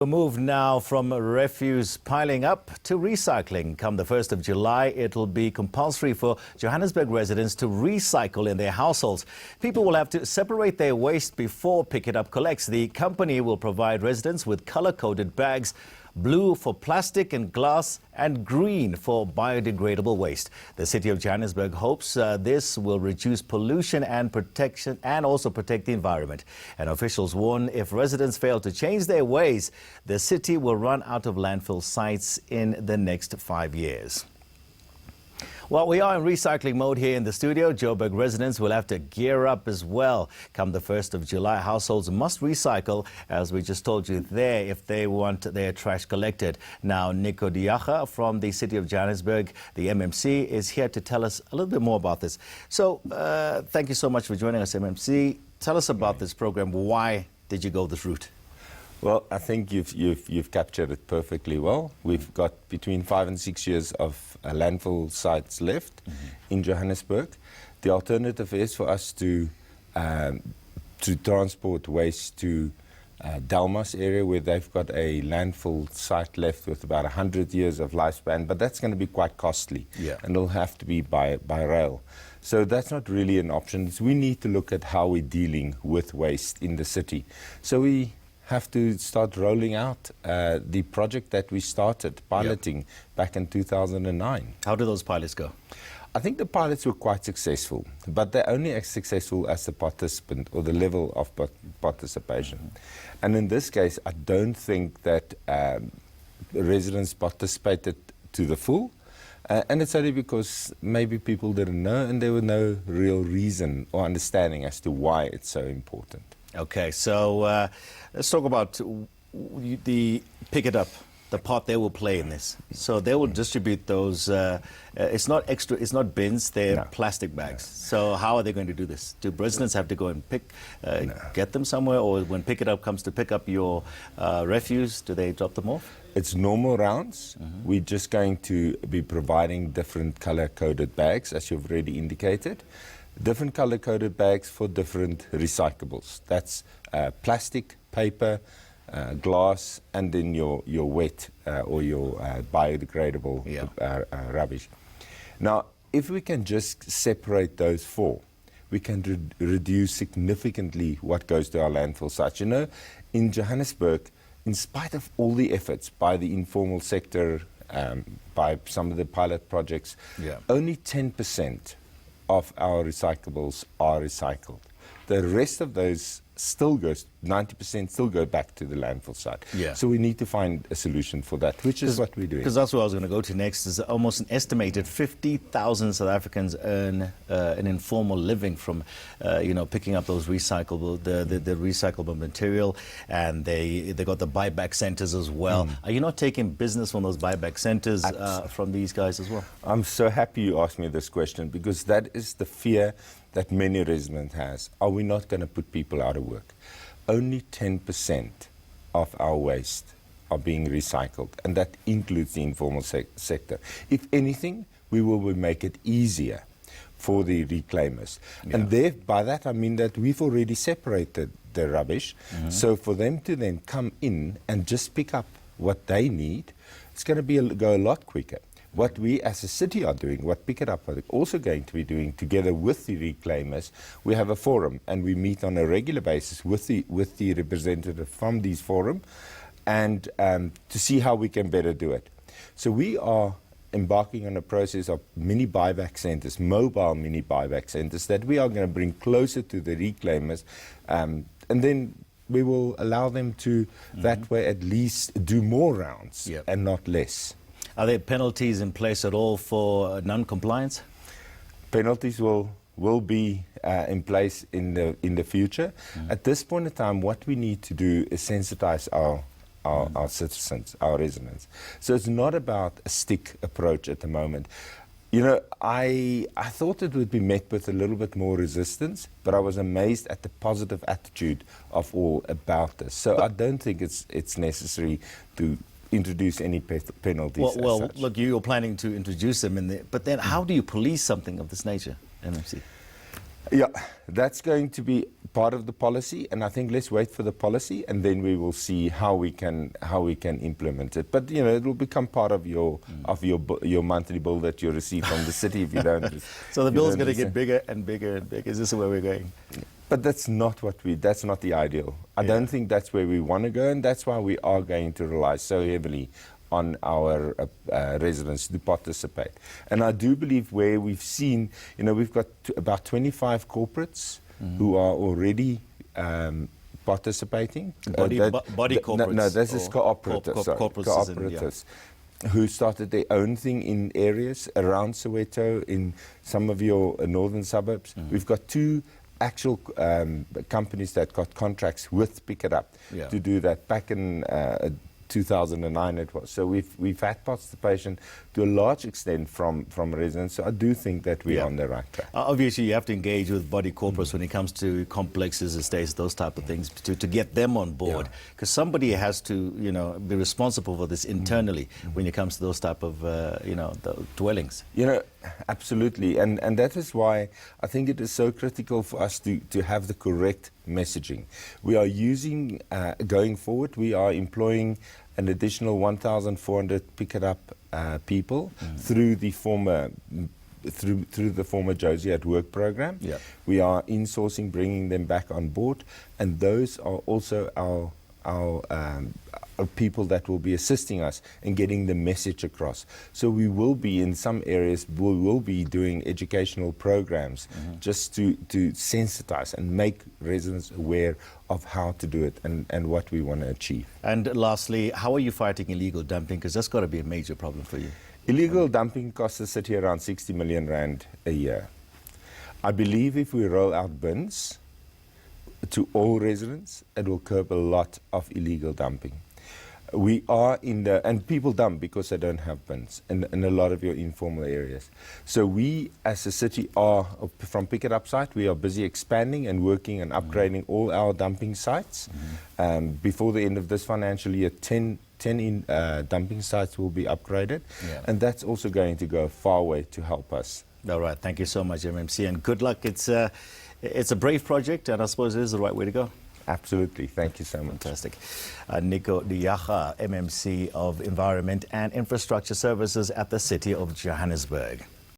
We'll move now from refuse piling up to recycling. Come the 1st of July, it'll be compulsory for Johannesburg residents to recycle in their households. People will have to separate their waste before PikItUp collects. The company will provide residents with color-coded bags, blue for plastic and glass, and green for biodegradable waste. The city of Johannesburg hopes this will reduce pollution and protection and also protect the environment. And officials warn if residents fail to change their ways, the city will run out of landfill sites in the next 5 years. Well, we are in recycling mode here in the studio. Joburg residents will have to gear up as well. Come the 1st of July, households must recycle, as we just told you there, if they want their trash collected. Now, Nico Diacha from the city of Johannesburg, the MMC, is here to tell us a little bit more about this. So, thank you so much for joining us, MMC. Tell us about this program. Why did you go this route? Well, I think you've captured it perfectly well. We've got between 5 and 6 years of landfill sites left in Johannesburg. The alternative is for us to transport waste to Delmas area, where they've got a landfill site left with about 100 years of lifespan, but that's going to be quite costly, and it'll have to be by rail. So that's not really an option. We need to look at how we're dealing with waste in the city. So we have to start rolling out the project that we started piloting back in 2009. How did those pilots go? I think the pilots were quite successful, but they're only as successful as the participant or the level of participation. And in this case, I don't think that residents participated to the full. And it's only because maybe people didn't know, and there was no real reason or understanding as to why it's so important. Okay, so let's talk about the PikItUp, the part they will play in this. So they will distribute those. It's not extra. It's not bins. They're plastic bags. So how are they going to do this? Do residents have to go and get them somewhere, or when PikItUp comes to pick up your refuse, do they drop them off? It's normal rounds. We're just going to be providing different color-coded bags, as you've already indicated. Different color-coded bags for different recyclables. That's plastic, paper, glass, and then your wet or your biodegradable rubbish. Now, if we can just separate those four, we can reduce significantly what goes to our landfill sites. You know, in Johannesburg, in spite of all the efforts by the informal sector, by some of the pilot projects, only 10% of our recyclables are recycled. The rest of those still goes, 90% still go back to the landfill site. So we need to find a solution for that, which is what we're doing. Because that's what I was going to go to next, is almost an estimated 50,000 South Africans earn an informal living from, picking up those recyclable, the recyclable material, and they got the buyback centers as well. Are you not taking business from those buyback centers from these guys as well? I'm so happy you asked me this question, because that is the fear that many residents has. Are we not going to put people out of work? Only 10% of our waste are being recycled, and that includes the informal sector. If anything, we will make it easier for the reclaimers. And by that I mean that we've already separated the rubbish. So for them to then come in and just pick up what they need, it's going to go a lot quicker. What we as a city are doing, what PikItUp are also going to be doing together with the reclaimers, we have a forum, and we meet on a regular basis with the representative from these forum, and to see how we can better do it. So we are embarking on a process of mini buyback centers, mobile mini buyback centers, that we are going to bring closer to the reclaimers, and then we will allow them to that way at least do more rounds and not less. Are there penalties in place at all for non-compliance? Penalties will be in place in the future. At this point in time, what we need to do is sensitize our citizens, our residents. So it's not about a stick approach at the moment. You know, I thought it would be met with a little bit more resistance, but I was amazed at the positive attitude of all about this. So I don't think it's necessary to introduce any penalties. Well, look, you're planning to introduce them in there, but then how do you police something of this nature, MMC? Yeah, that's going to be part of the policy, and I think let's wait for the policy, and then we will see how we can implement it. But it will become part of your monthly bill that you receive from the city if you don't. So the bill's going to get bigger and bigger and bigger. Is this where we're going? But that's not the ideal. I don't think that's where we want to go, and that's why we are going to rely so heavily on our residents to participate. And I do believe where we've seen, we've got about 25 corporates who are already participating. Body corporates? No, this is cooperatives. Cooperatives who started their own thing in areas around Soweto, in some of your northern suburbs. We've got 2 actual companies that got contracts with PikItUp to do that back in 2009 it was. So we've had participation to a large extent from residents. So I do think that we're on the right track. Obviously, you have to engage with body corporates when it comes to complexes, estates, those type of things, to get them on board. Because somebody has to, be responsible for this internally when it comes to those type of, the dwellings. Absolutely. And that is why I think it is so critical for us to have the correct messaging. We are using, going forward, we are employing an additional 1,400 PikItUp people through the former Josie at Work program. We are insourcing, bringing them back on board, and those are also our people that will be assisting us in getting the message across. So we will be, in some areas, we will be doing educational programs just to sensitize and make residents aware of how to do it and what we want to achieve. And lastly, how are you fighting illegal dumping? Because that's got to be a major problem for you. Illegal dumping costs the city around 60 million rand a year. I believe if we roll out bins to all residents, it will curb a lot of illegal dumping. We are and people dump because they don't have bins in a lot of your informal areas. So we, as a city, are, from PikItUp side, we are busy expanding and working and upgrading all our dumping sites. Before the end of this financial year, 10 dumping sites will be upgraded. And that's also going to go a far way to help us. All right. Thank you so much, MMC, and good luck. It's a brave project, and I suppose it is the right way to go. Absolutely. Thank you so much. Fantastic. Nico Diaga, MMC of Environment and Infrastructure Services at the City of Johannesburg.